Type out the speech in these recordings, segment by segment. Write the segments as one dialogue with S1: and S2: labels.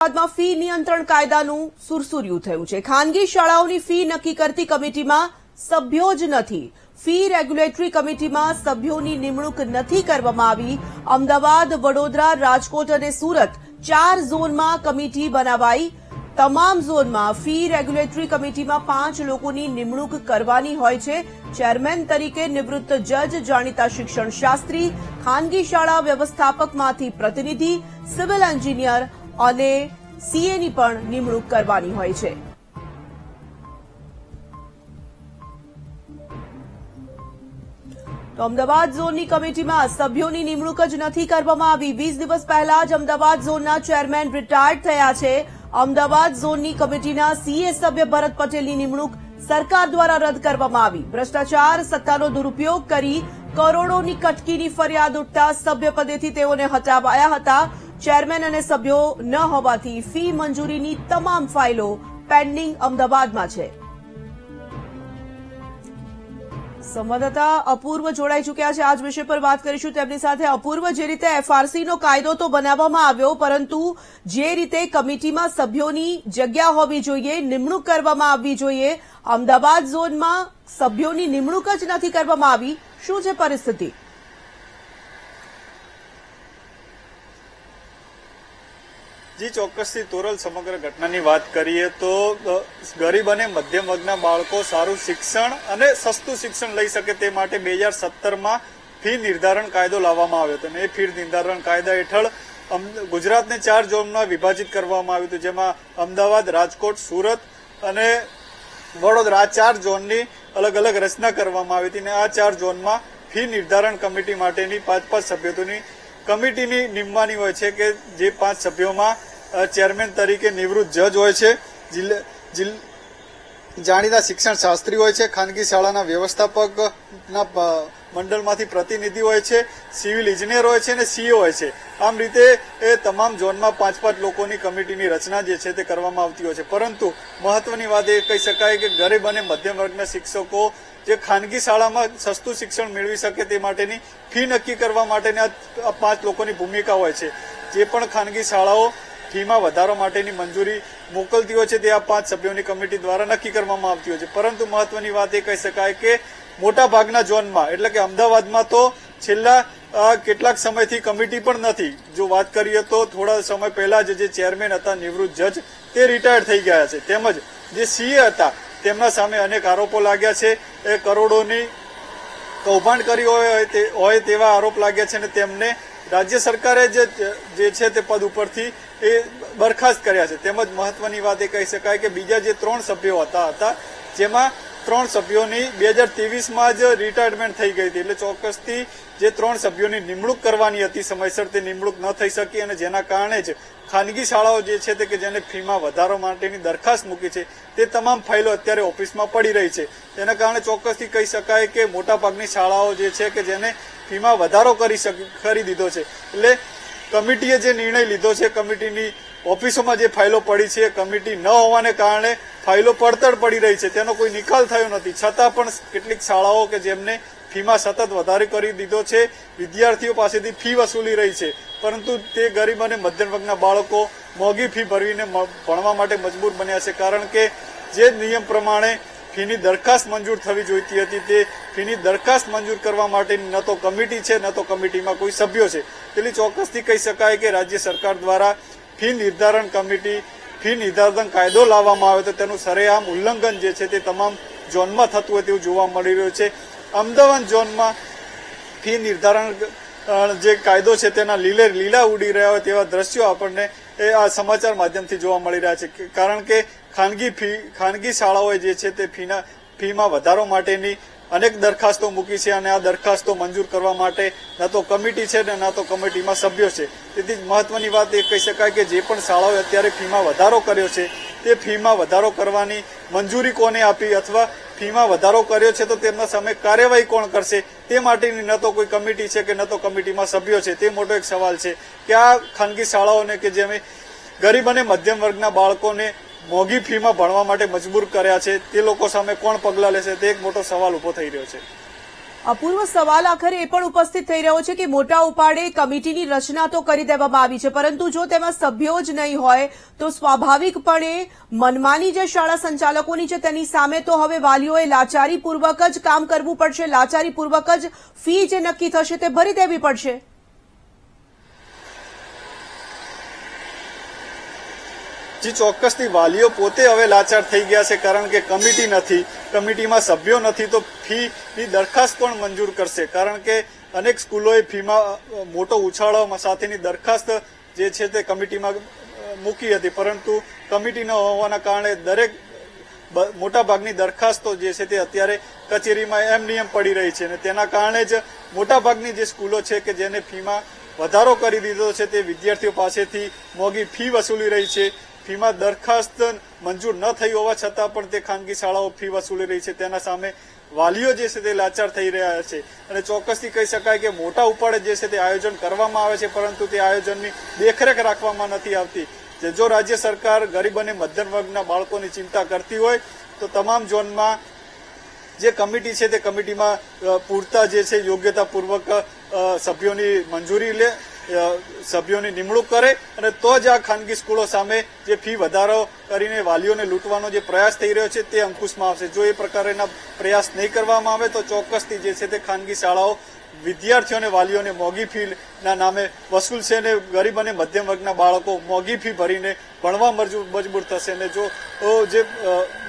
S1: અમદાવાદમાં ફી નિયંત્રણ કાયદાનું સુરસુર્યું થયું છે। ખાનગી શાળાઓની ફી નક્કી કરતી કમિટીમાં સભ્યો જ નથી। ફી રેગ્યુલેટરી કમિટીમાં સભ્યોની નિમણૂક નથી કરવામાં આવી। અમદાવાદ, વડોદરા, રાજકોટ અને સુરત 4 ઝોનમાં કમિટી બનાવાઈ। તમામ ઝોનમાં ફી રેગ્યુલેટરી કમિટીમાં 5 લોકોની નિમણૂક કરવાની હોય છે। ચેરમેન તરીકે નિવૃત્ત જજ, જાણીતા શિક્ષણ શાસ્ત્રી, ખાનગી શાળા વ્યવસ્થાપકમાંથી પ્રતિનિધિ, સિવિલ એન્જિનિયર અને સીએની પણ નિમણૂક કરવાની હોય છે। તો અમદાવાદ ઝોનની કમિટીમાં સભ્યોની નિમણૂક જ નથી કરવામાં આવી। 20 દિવસ પહેલા જ અમદાવાદ ઝોનના ચેરમેન રિટાયર્ડ થયા છે। અમદાવાદ ઝોનની કમિટીના સીએ સભ્ય ભરત પટેલની નિમણૂક સરકાર દ્વારા રદ કરવામાં આવી। ભ્રષ્ટાચાર, સત્તાનો દુરુપયોગ કરી કરોડોની કટકીની ફરિયાદ ઉઠતા સભ્યપદેથી તેઓને હટાવાયા હતા। ચેરમેન અને સભ્યો ન હોવાથી ફી મંજૂરીની તમામ ફાઇલો પેન્ડિંગ અમદાવાદમાં છે। સંવાદદાતા અપૂર્વ જોડાઈ ચૂક્યા છે। આજ વિષય પર વાત કરીશું તેમની સાથે। અપૂર્વ, જે રીતે એફઆરસીનો કાયદો તો બનાવવામાં આવ્યો, પરંતુ જે રીતે કમિટીમાં સભ્યોની જગ્યા હોવી જોઈએ, નિમણૂક કરવામાં આવવી જોઈએ, અમદાવાદ ઝોનમાં સભ્યોની નિમણૂક જ નથી કરવામાં આવી। શું છે પરિસ્થિતિ?
S2: જી, ચોક્કસથી તોરલ, સમગ્ર ઘટનાની વાત કરીએ તો ગરીબ અને મધ્યમ વર્ગના બાળકો સારું શિક્ષણ અને સસ્તું શિક્ષણ લઈ શકે તે માટે 2017માં ફી નિર્ધારણ કાયદો લાવવામાં આવ્યો હતો અને એ ફી નિર્ધારણ કાયદા હેઠળ ગુજરાતને 4 ઝોનમાં વિભાજિત કરવામાં આવ્યું હતું, જેમાં અમદાવાદ, રાજકોટ, સુરત અને વડોદરા 4 ઝોનની અલગ અલગ રચના કરવામાં આવી હતી અને આ 4 ઝોનમાં ફી નિર્ધારણ કમિટી માટેની 5 સભ્યોની કમિટીની નિમવાની હોય છે કે જે 5 સભ્યોમાં ચેરમેન તરીકે નિવૃત્ત જજ હોય છે, જાણીતા શિક્ષણ શાસ્ત્રી હોય છે, ખાનગી શાળાના વ્યવસ્થાપકના મંડળમાંથી પ્રતિનિધિ હોય છે, સિવિલ ઇજનેર હોય છે અને સીઓ હોય છે। આમ રીતે એ તમામ ઝોનમાં 5 લોકોની કમિટીની રચના જે છે તે કરવામાં આવતી હોય છે। પરંતુ મહત્વની વાત એ કહી શકાય કે ગરીબ અને મધ્યમ વર્ગના શિક્ષકો જે ખાનગી શાળામાં સસ્તું શિક્ષણ મેળવી શકે તે માટેની ફી નક્કી કરવા માટેની આ 5 લોકોની ભૂમિકા હોય છે। જે પણ ખાનગી શાળાઓ ફીમાં વધારો માટેની મંજૂરી મોકલતી હોય છે તે આ 5 સભ્યોની કમિટી દ્વારા નક્કી કરવામાં આવતી હોય છે। પરંતુ મહત્વની વાત એ કહી શકાય કે મોટા ભાગના ઝોનમાં, એટલે કે અમદાવાદમાં તો છેલ્લા કેટલાક સમયથી કમિટી પણ નથી। જો વાત કરીએ તો થોડા સમય પહેલા જે ચેરમેન હતા, નિવૃત્ત જજ, તે રિટાયર્ડ થઈ ગયા છે। તેમજ જે સીએ હતા તેમના સામે અનેક આરોપો લાગ્યા છે। એ કરોડોની કૌભાંડ કરી હોય તેવા આરોપ લાગ્યા છે અને તેમને રાજ્ય સરકારે જે છે તે પદ ઉપરથી એ બરખાસ્ત કર્યા છે। તેમજ મહત્વની વાત એ કહી શકાય કે બીજા જે 3 સભ્યો હતા જેમાં 3 સભ્યોની 2023માં જ રિટાયરમેન્ટ થઈ ગઈ હતી, એટલે ચોક્કસથી જે 3 સભ્યોની નિમણૂક કરવાની હતી સમયસર તે નિમણૂક ન થઈ શકી અને જેના કારણે જ ખાનગી શાળાઓ જે છે તે કે જેને ફીમાં વધારો માટેની દરખાસ્ત મૂકી છે તે તમામ ફાઇલો અત્યારે ઓફિસમાં પડી રહી છે। તેના કારણે ચોક્કસથી કહી શકાય કે મોટાભાગની શાળાઓ જે છે કે જેને ફીમાં વધારો કરી દીધો છે, એટલે કમિટીએ જે નિર્ણય લીધો છે, કમિટીની ઓફિસોમાં જે ફાઇલો પડી છે, કમિટી ન હોવાને કારણે ફાઇલો પડતર પડી રહી છે, તેનો કોઈ નિકાલ થયો નથી। છતાં પણ કેટલીક શાળાઓ કે જેમને ફીમાં સતત વધારો કરી દીધો છે, વિદ્યાર્થીઓ પાસેથી ફી વસૂલી રહી છે, પરંતુ તે ગરીબ અને મધ્યમ વર્ગના બાળકો મોંઘી ફી ભરવીને ભણવા માટે મજબૂર બન્યા છે। કારણ કે જે નિયમ પ્રમાણે ફીની દરખાસ્ત મંજૂર થવી જોઈતી હતી તે ફીની દરખાસ્ત મંજૂર કરવા માટેની ન તો કમિટી છે, ન તો કમિટીમાં કોઈ સભ્યો છે। એટલે ચોક્કસથી કહી શકાય કે રાજ્ય સરકાર દ્વારા ફી નિર્ધારણ કાયદો લાવવામાં આવે તો તેનું સરેઆમ ઉલ્લંઘન જે છે તે તમામ ઝોનમાં થતું હોય તેવું જોવા મળી રહ્યું છે। અમદાવાદ ઝોનમાં ફી નિર્ધારણ જે કાયદો છે તેના લીલા ઉડી રહ્યા હોય તેવા દ્રશ્યો આપણને આ સમાચાર માધ્યમથી જોવા મળી રહ્યા છે। કારણ કે ખાનગી શાળાઓએ જે છે તે ફીમાં વધારો માટેની અનેક દરખાસ્તો મૂકી છે અને આ દરખાસ્તો મંજૂર કરવા માટે ન તો કમિટી છે ને ન તો કમિટીમાં સભ્યો છે। તેથી મહત્વની વાત એ કહી શકાય કે જે પણ શાળાઓએ અત્યારે ફીમાં વધારો કર્યો છે તે ફીમાં વધારો કરવાની મંજૂરી કોને આપી અથવા ફીમાં વધારો કર્યો છે તો તેમના સામે કાર્યવાહી કોણ કરશે તે માટેની ન તો કોઈ કમિટી છે કે ન તો કમિટીમાં સભ્યો છે, તે મોટો એક સવાલ છે કે આ ખાનગી શાળાઓને કે જેમ ગરીબ અને મધ્યમ વર્ગના બાળકોને મોંઘી ફીમાં ભણવા માટે મજબૂર કર્યા છે તે લોકો સામે કોણ પગલાં લેશે તે એક મોટો સવાલ ઉભો થઈ રહ્યો છે।
S1: અપૂર્વ સવાલ આખરે એ પણ ઉપસ્થિત થઈ રહ્યો છે કે મોટા ઉપાડે કમિટીની રચના તો કરી દેવામાં આવી છે, પરંતુ જો તેમાં સભ્યો જ નહીં હોય તો સ્વાભાવિકપણે મનમાની જે શાળા સંચાલકોની છે તેની સામે તો હવે વાલીઓએ લાચારીપૂર્વક જ કામ કરવું પડશે, લાચારીપૂર્વક જ ફી જે નક્કી થશે તે ભરી દેવી પડશે.
S2: જી ચોક્કસથી વાલીઓ પોતે હવે લાચાર થઈ ગયા છે, કારણ કે કમિટી નથી, કમિટીમાં સભ્યો નથી, તો ફીની દરખાસ્ત કોણ મંજૂર કરશે? કારણ કે અનેક સ્કૂલોએ ફીમાં મોટો ઉછાળો સાથેની દરખાસ્ત જે છે તે કમિટીમાં મૂકી હતી, પરંતુ કમિટી ન હોવાના કારણે દરેક મોટાભાગની દરખાસ્તો જે છે તે અત્યારે કચેરીમાં એમ નિયમ પડી રહી છે, અને તેના કારણે જ મોટાભાગની જે સ્કૂલો છે કે જેને ફીમાં વધારો કરી દીધો છે તે વિદ્યાર્થીઓ પાસેથી મોંઘી ફી વસૂલી રહી છે. ફીમાં દરખાસ્ત મંજૂર ન થઈ હોવા છતાં પણ તે ખાનગી શાળાઓ ફી વસૂલી રહી છે. તેના સામે વાલીઓ જે છે તે લાચાર થઈ રહ્યા છે, અને ચોક્કસથી કહી શકાય કે મોટા ઉપાડે જે છે તે આયોજન કરવામાં આવે છે, પરંતુ તે આયોજનની દેખરેખ રાખવામાં નથી આવતી. જો રાજ્ય સરકાર ગરીબ અને મધ્યમ વર્ગના બાળકોની ચિંતા કરતી હોય તો તમામ ઝોનમાં જે કમિટી છે તે કમિટીમાં પૂરતા જે છે યોગ્યતાપૂર્વક સભ્યોની મંજૂરી લે, સભ્યોની નિમણૂક કરે, અને તો જ આ ખાનગી સ્કૂલો સામે જે ફી વધારો કરીને વાલીઓને લૂંટવાનો જે પ્રયાસ થઈ રહ્યો છે તે અંકુશમાં આવશે. જો એ પ્રકારના પ્રયાસ નહીં કરવામાં આવે તો ચોક્કસથી જે છે તે ખાનગી શાળાઓ વિદ્યાર્થીઓ અને વાલીઓને મોંઘી ફીના નામે વસૂલશે, અને ગરીબ અને મધ્યમ વર્ગના બાળકો મોંઘી ફી ભરીને ભણવા મજબૂર થશે. અને જો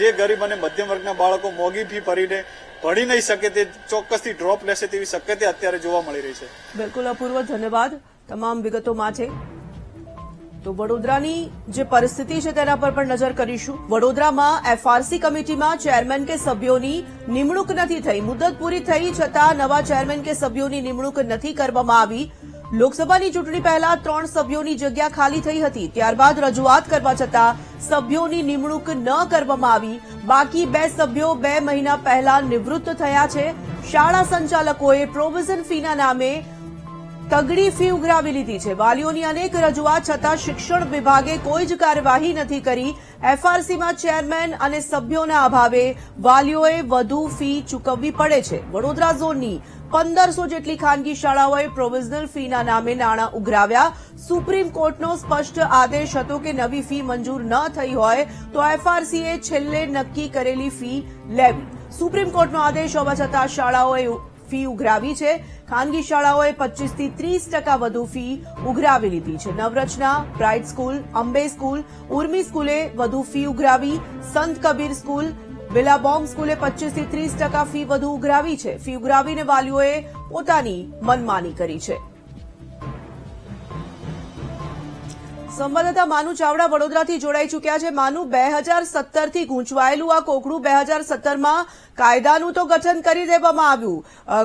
S2: જે ગરીબ અને મધ્યમ વર્ગના બાળકો મોંઘી ફી ભરીને ભણી નહીં શકે તે ચોક્કસથી ડ્રોપ લેશે તેવી શક્યતા અત્યારે જોવા મળી રહી છે.
S1: બિલકુલ અપૂર્વ, ધન્યવાદ તમામ વિગતો માટે. તો વડોદરાની જે પરિસ્થિતિ છે તેના પર પણ નજર કરીશું. વડોદરામાં એફઆરસી કમિટીમાં ચેરમેન કે સભ્યોની નિમણૂક નથી થઈ. મુદત પૂરી થઈ છતાં નવા ચેરમેન કે સભ્યોની નિમણૂક નથી કરવામાં આવી. લોકસભાની ચૂંટણી પહેલા 3 સભ્યોની જગ્યા ખાલી થઈ હતી. ત્યારબાદ રજૂઆત કરવા છતાં સભ્યોની નિમણૂક ન કરવામાં આવી. બાકી 2 સભ્યો 2 મહિના પહેલા નિવૃત્ત થયા છે. શાળા સંચાલકોએ પ્રોવિઝન ફીના નામે તગડી ફી ઉઘરાવી લીધી છે. વાલીઓની અનેક રજૂઆત છતાં શિક્ષણ વિભાગે કોઈ જ કાર્યવાહી નથી કરી. એફઆરસીમાં ચેરમેન અને સભ્યોના અભાવે વાલીઓએ વધુ ફી ચૂકવવી પડે છે. વડોદરા ઝોનની 1500 જેટલી ખાનગી શાળાઓએ પ્રોવિઝનલ ફીના નામે નાણાં ઉઘરાવ્યા. સુપ્રીમ કોર્ટનો સ્પષ્ટ આદેશ હતો કે નવી ફી મંજૂર ન થઈ હોય તો એફઆરસીએ છેલ્લે નક્કી કરેલી ફી લેવી. સુપ્રીમ કોર્ટનો આદેશ હોવા છતાં શાળાઓએ ફી ઉઘરાવી છે. ખાનગી શાળાઓએ 25 થી 30% વધુ ફી ઉઘરાવી લીધી છે. Navrachana, Bright school, Ambe school, Urmi સ્કૂલે વધુ ફી ઉઘરાવી. સંત કબીર સ્કૂલ, બિલાબોમ સ્કૂલે 25 થી 30% ફી વધુ ઉઘરાવી છે. ફી ઉઘરાવીને વાલીઓએ પોતાની મનમાની કરી છે. સંવાદદાતા માનુ ચાવડા વડોદરાથી જોડાઈ ચૂક્યા છે. માનુ, 2017 થી ગૂંચવાયેલું આ કોકડું 2017માં કાયદાનું તો ગઠન કરી દેવામાં આવ્યું.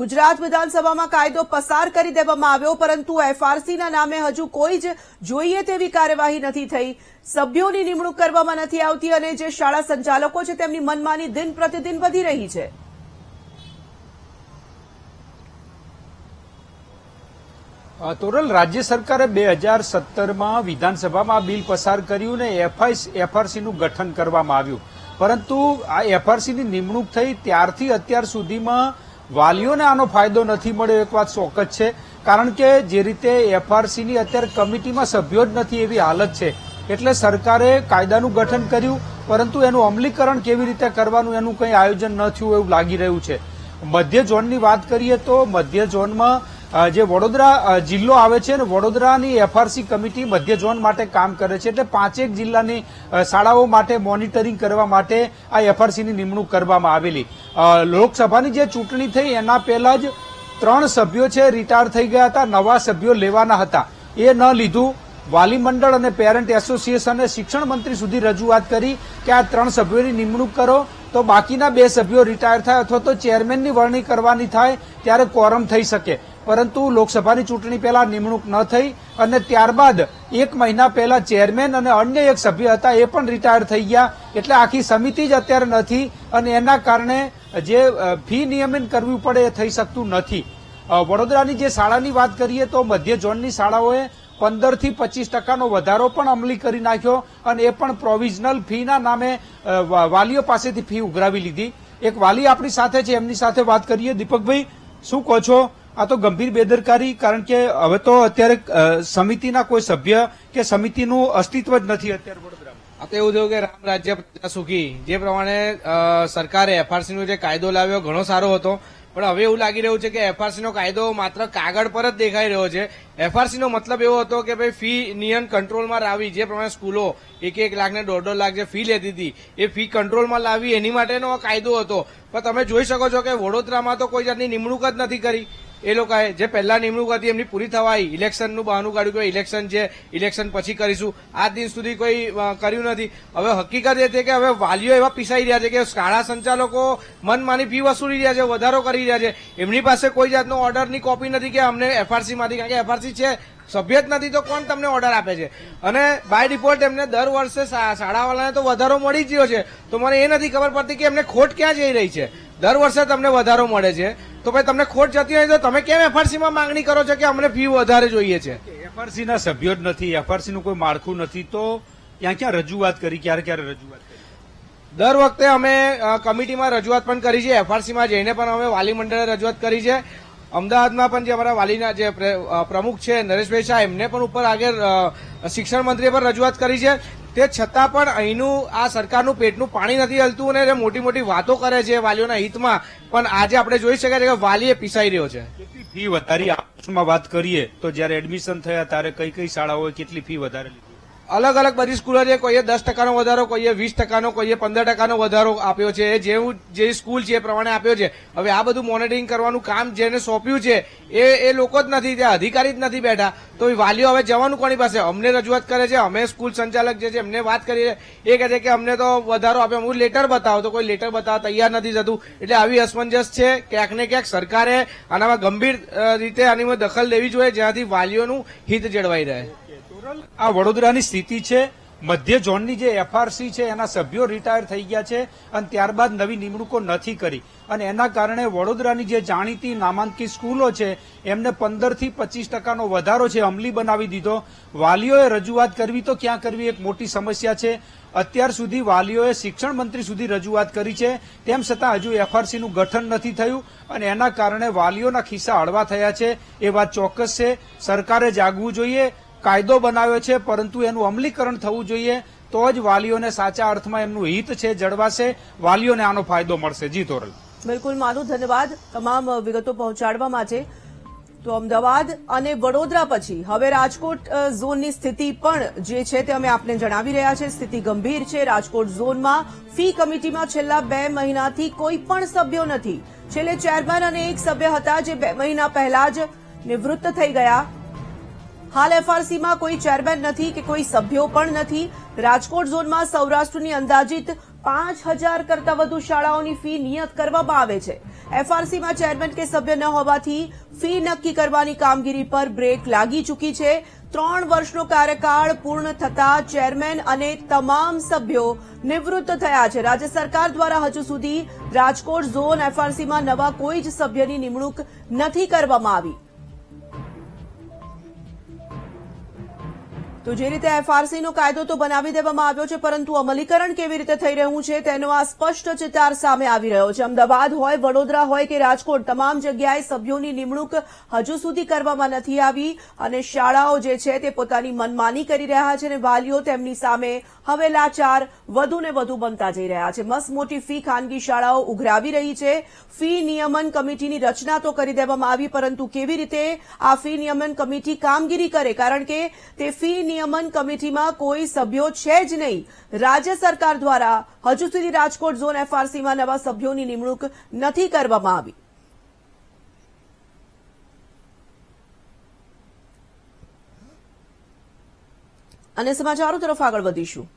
S1: ગુજરાત વિધાનસભામાં કાયદો પસાર કરી દેવામાં આવ્યો, પરંતુ એફઆરસીના નામે હજુ કોઈ જ જોઈએ તેવી કાર્યવાહી નથી થઈ. સભ્યોની નિમણૂક કરવામાં નથી આવતી અને જે શાળા સંચાલકો છે તેમની મનમાની દિન પ્રતિદિન વધી રહી છે.
S3: તોરલ, રાજ્ય સરકારે 2017માં વિધાનસભામાં બિલ પસાર કર્યું ને એફઆરસીનું ગઠન કરવામાં આવ્યું, પરંતુ આ એફઆરસીની નિમણૂક થઈ ત્યારથી અત્યાર સુધીમાં વાલીઓને આનો ફાયદો નથી મળ્યો. એક વાત ચોક્કસ છે, કારણ કે જે રીતે એફઆરસીની અત્યારે કમિટીમાં સભ્યો જ નથી એવી હાલત છે, એટલે સરકારે કાયદાનું ગઠન કર્યું, પરંતુ એનું અમલીકરણ કેવી રીતે કરવાનું એનું કંઈ આયોજન ન થયું એવું લાગી રહ્યું છે. મધ્ય ઝોનની વાત કરીએ તો મધ્ય ઝોનમાં જે વડોદરા જિલ્લો આવે છે ને, વડોદરાની એફઆરસી કમિટી મધ્ય ઝોન માટે કામ કરે છે, એટલે 5 જિલ્લાની શાળાઓ માટે મોનિટરિંગ કરવા માટે આ એફઆરસીની નિમણૂક કરવામાં આવેલી. લોકસભાની જે ચૂંટણી થઈ એના પહેલા જ 3 સભ્યો છે રિટાયર થઈ ગયા હતા, નવા સભ્યો લેવાના હતા, એ ન લીધું. વાલી મંડળ અને પેરેન્ટ એસોસિએશને શિક્ષણ મંત્રી સુધી રજૂઆત કરી કે આ 3 સભ્યોની નિમણૂક કરો, તો બાકીના 2 સભ્યો રિટાયર થાય અથવા તો ચેરમેનની વરણી કરવાની થાય ત્યારે કોરમ થઈ શકે. પરંતુ લોકસભાની ચૂંટણી પહેલા નિમણૂક ન થઈ અને ત્યારબાદ 1 મહિના પહેલા ચેરમેન અને અન્ય એક સભ્ય હતા એ પણ રિટાયર થઈ ગયા, એટલે આખી સમિતિ જ અત્યારે નથી અને એના કારણે જે ફી નિયમન કરવી પડે એ થઈ શકતું નથી. વડોદરાની જે શાળાની વાત કરીએ તો મધ્ય ઝોનની શાળાઓએ 15 થી 25% વધારો પણ અમલી કરી નાખ્યો, અને એ પણ પ્રોવિઝનલ ફીના નામે વાલીઓ પાસેથી ફી ઉઘરાવી લીધી. એક વાલી આપણી સાથે છે, એમની સાથે વાત કરીએ. દીપકભાઈ, શું કહો છો? આ તો ગંભીર બેદરકારી, કારણ કે હવે તો અત્યારે સમિતિના કોઈ સભ્ય કે સમિતિનું અસ્તિત્વ જ નથી અત્યારે વડોદરામાં.
S4: આ તો એવું થયું કે રામ રાજ્ય પ્રજા સુખી, જે પ્રમાણે સરકારે એફઆરસી નો જે કાયદો લાવ્યો ઘણો સારો હતો, પણ હવે એવું લાગી રહ્યું છે કે એફઆરસી નો કાયદો માત્ર કાગળ પર જ દેખાઈ રહ્યો છે. એફઆરસી નો મતલબ એવો હતો કે ભાઈ ફી નિયમ કંટ્રોલમાં લાવી, જે પ્રમાણે સ્કૂલો 1 લાખ ને 1.5 લાખ જે ફી લેતી હતી એ ફી કંટ્રોલમાં લાવી, એની માટેનો કાયદો હતો. પણ તમે જોઈ શકો છો કે વડોદરામાં તો કોઈ જાતની નિમણૂક જ નથી કરી. એ લોકોએ જે પહેલા નિમણૂક હતી એમની પૂરી થવા આવી, ઇલેક્શનનું બહાનું કાઢ્યું કે ઇલેક્શન છે, ઇલેક્શન પછી કરીશું, આજ દિન સુધી કોઈ કર્યું નથી. હવે હકીકત એ છે કે હવે વાલીઓ એવા પીસાઈ રહ્યા છે કે શાળા સંચાલકો મનમાની ફી વસૂલી રહ્યા છે, વધારો કરી રહ્યા છે. એમની પાસે કોઈ જાતનો ઓર્ડરની કોપી નથી કે અમને એફઆરસી માંથી, કારણ કે એફઆરસી છે સભ્ય જ નથી તો કોણ તમને ઓર્ડર આપે છે? અને બાય ડિફોલ્ટ એમને દર વર્ષે શાળાવાળાને તો વધારો મળી જ રહ્યો છે. તો મને એ નથી ખબર પડતી કે એમને ખોટ ક્યાં જઈ રહી છે. દર વર્ષે તમને વધારો મળે છે તો ભાઈ તમને ખોટ જતી હોય તો તમે કેમ એફઆરસીમાં માંગણી કરો છો કે અમને ફી વધારે જોઈએ છે?
S3: એફઆરસી ના સભ્યો જ નથી, એફઆરસી નું કોઈ માળખું નથી, તો ક્યાં ક્યાં રજૂઆત કરી, ક્યારે ક્યારે રજૂઆત કરી?
S4: દર વખતે અમે કમિટીમાં રજૂઆત પણ કરી છે, એફઆરસીમાં જઈને પણ અમે વાલી મંડળે રજૂઆત કરી છે. અમદાવાદમાં પણ જે અમારા વાલીના જે પ્રમુખ છે નરેશભાઈ શાહ, એમને પણ ઉપર આગળ શિક્ષણ મંત્રીએ પણ રજૂઆત કરી છે. તે છતાં પણ અહીંનું આ સરકારનું પેટનું પાણી નથી હલતું અને મોટી મોટી વાતો કરે છે વાલીઓના હિતમાં, પણ આજે આપણે જોઈ શકાય છે કે વાલીએ પીસાઈ રહ્યો છે.
S3: કેટલી ફી વધારી આ વર્ષમાં વાત કરીએ તો જયારે એડમિશન થયા ત્યારે કઈ કઈ શાળાઓએ કેટલી ફી વધારે લીધી?
S4: અલગ અલગ બધી સ્કૂલો છે, કોઈએ 10% વધારો, કોઈએ 20%, કોઈએ 15% વધારો આપ્યો છે. જેવું જે સ્કૂલ છે એ પ્રમાણે આપ્યો છે. હવે આ બધું મોનિટરિંગ કરવાનું કામ જેને સોંપ્યું છે એ લોકો જ નથી, ત્યાં અધિકારી જ નથી બેઠા. તો વાલીઓ હવે જવાનું કોની પાસે? અમને રજૂઆત કરે છે, અમે સ્કૂલ સંચાલક જે છે એમને વાત કરીએ, એ કહે છે કે અમને તો વધારો આપ્યો, હું લેટર બતાવો, તો કોઈ લેટર બતાવવા તૈયાર નથી થતું. એટલે આવી અસમંજસ છે. ક્યાંક ને ક્યાંક સરકારે આનામાં ગંભીર રીતે આની દખલ લેવી જોઈએ, જેનાથી વાલીઓનું હિત જળવાઈ રહે.
S3: આ વડોદરાની સ્થિતિ છે. મધ્ય ઝોનની જે એફઆરસી છે એના સભ્યો રિટાયર થઈ ગયા છે અને ત્યારબાદ નવી નિમણૂકો નથી કરી, અને એના કારણે વડોદરાની જે જાણીતી નામાંકિત સ્કૂલો છે એમને 15 થી 25% વધારો છે અમલી બનાવી દીધો. વાલીઓએ રજૂઆત કરવી તો ક્યાં કરવી, એક મોટી સમસ્યા છે. અત્યાર સુધી વાલીઓએ શિક્ષણ મંત્રી સુધી રજૂઆત કરી છે, તેમ છતાં હજુ એફઆરસીનું ગઠન નથી થયું અને એના કારણે વાલીઓના ખિસ્સા હળવા થયા છે. એ વાત ચોક્કસ છે. સરકારે જાગવું જોઈએ. કાયદો બનાવ્યો છે, પરંતુ એનું અમલીકરણ થવું જોઈએ, તો જ વાલીઓને સાચા અર્થમાં એમનું હિત છે જળવાશે, વાલીઓને આનો ફાયદો મળશે. જી તોરલ.
S1: બિલકુલ માનું, ધન્યવાદ તમામ વિગતો પહોંચાડવા માટે. તો અમદાવાદ અને વડોદરા પછી હવે રાજકોટ ઝોનની સ્થિતિ પણ જે છે તે અમે આપને જણાવી રહ્યા છે. સ્થિતિ ગંભીર છે. રાજકોટ ઝોનમાં ફી કમિટીમાં છેલ્લા 2 મહિનાથી કોઈ પણ સભ્યો નથી. છેલ્લે ચેરમેન અને એક સભ્ય હતા જે 2 મહિના પહેલા જ નિવૃત્ત થઈ ગયા. હાલ એફઆરસીમાં કોઈ ચેરમેન નથી કે કોઈ સભ્યો પણ નથી. રાજકોટ ઝોનમાં સૌરાષ્ટ્રની અંદાજિત 5000 કરતા વધુ શાળાઓની ફી નિયત કરવામાં આવે છે. એફઆરસીમાં ચેરમેન કે સભ્ય ન હોવાથી ફી નક્કી કરવાની કામગીરી પર બ્રેક લાગી ચૂકી છે. 3 વર્ષનો કાર્યકાળ પૂર્ણ થતા ચેરમેન અને તમામ સભ્યો નિવૃત્ત થયા છે. રાજ્ય સરકાર દ્વારા હજુ સુધી રાજકોટ ઝોન એફઆરસીમાં નવા કોઈ જ સભ્યની નિમણૂક નથી કરવામાં આવી. તો જે રીતે એફઆરસીનો કાયદો તો બનાવી દેવામાં આવ્યો છે, પરંતુ અમલીકરણ કેવી રીતે થઈ રહ્યું છે તેનો આ સ્પષ્ટ ચિતાર સામે આવી રહ્યો છે. અમદાવાદ હોય, વડોદરા હોય કે રાજકોટ, તમામ જગ્યાએ સભ્યોની નિમણૂક હજુ સુધી કરવામાં નથી આવી અને શાળાઓ જે છે તે પોતાની મનમાની કરી રહ્યા છે અને વાલીઓ તેમની સામે હવે લાચાર વધુ ને વધુ બનતા જઈ રહ્યા છે. મસ્ત મોટી ફી ખાનગી શાળાઓ ઉઘરાવી રહી છે. ફી નિયમન કમિટીની રચના તો કરી દેવામાં આવી, પરંતુ કેવી રીતે આ ફી નિયમન કમિટી કામગીરી કરે, કારણ કે તે ફી નિયમન કમિટીમાં કોઈ સભ્યો છે જ નહીં. રાજ્ય સરકાર દ્વારા હજુ સુધી રાજકોટ ઝોન એફઆરસીમાં નવા સભ્યોની નિમણૂક નથી કરવામાં આવી. અને સમાચારો તરફ આગળ વધીશું.